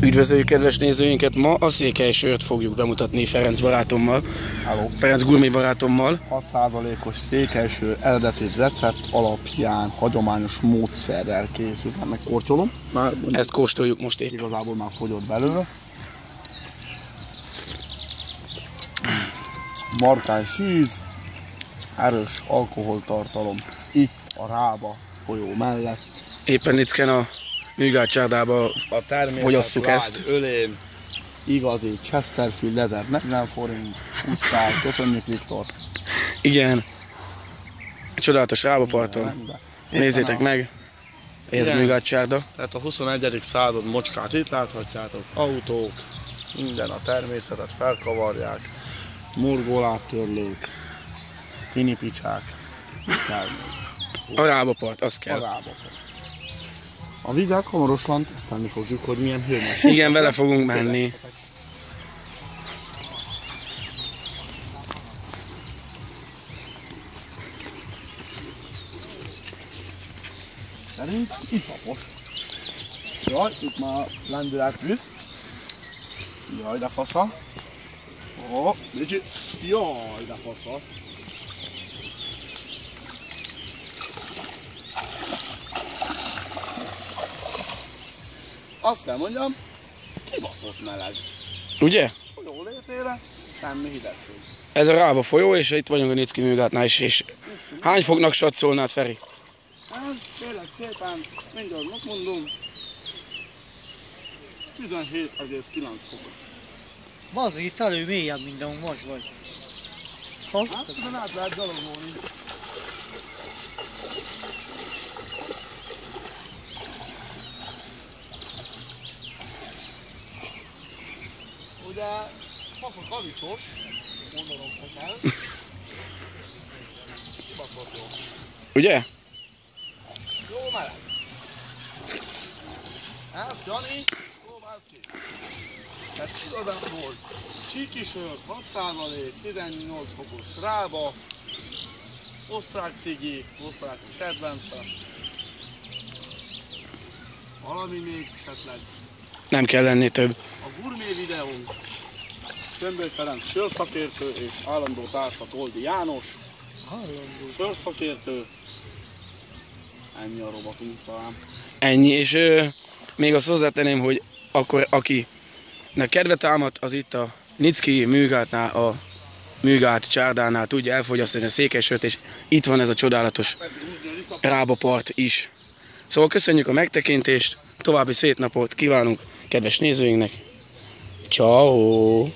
Üdvözöljük kedves nézőinket! Ma a székelysört fogjuk bemutatni Ferenc barátommal. Hello. Ferenc gurmé barátommal. 6%-os székelyső eredeti recept alapján hagyományos módszerrel készült. Megkortyolom. Ezt kóstoljuk most épp. Igazából már fogyott belőle. Markáns íz, erős alkoholtartalom itt a Rába folyó mellett. Éppen Nicken a Műgát csárdába fogyasszuk ezt. Ölén igazi Chesterfield 1040 forint. Úszál. Köszönjük, Viktor. Igen. Csodálatos Rába parton. Nézzétek meg. Ez Műgát csárda. Tehát a 21. század mocskát itt láthatjátok. Autók, minden a természetet felkavarják. Murgóláttörlők, tinipicsák. A Rába part, az kell. A Rába part. A vizet hamarosan tesztelni fogjuk, hogy milyen hőmérséklet. Igen, vele fogunk menni. Szerint iszapos. Jaj, itt már lendület visz. Jaj, de fasza. Ó, Bicsi. Jaj, de fasza. Azt kell mondjam, kibaszott meleg. Ugye? Folyó létére, semmi hidegség. Ez a Rába folyó, és itt vagyunk a Nicki Műgátnál is. És hány foknak satszolnád, Feri? Ez tényleg szépen, mindjárt mondom, 17,9 fokos. Az itt elő mélyebb, mint ahol most vagy. Hát, de át lehet gyalogolni. Ugye, fasz a kavicsos, mondanom se kell. Kibaszott jó. Ugye? Jó meleg. Ezt, Jani, próbáld ki. Tehát igazából síkisör, 6%, 18 fokos Rába, osztrák cigi, osztrák kedvence. Valami még esetleg. Nem kell lenni több. A gurmé videónk, Tömböly Ferenc sörszakértő és állandó társa Toldi János. Sörszakértő. Ennyi a robotunk talán. Ennyi, és még azt hozzátenném, hogy akkor akinek kedve támad, az itt a Nicki Műgátnál, a Műgát csárdánál tudja elfogyasztani a székelysört, és itt van ez a csodálatos Rába part is. Szóval köszönjük a megtekintést, további szép napot kívánunk kedves nézőinknek. Ciao.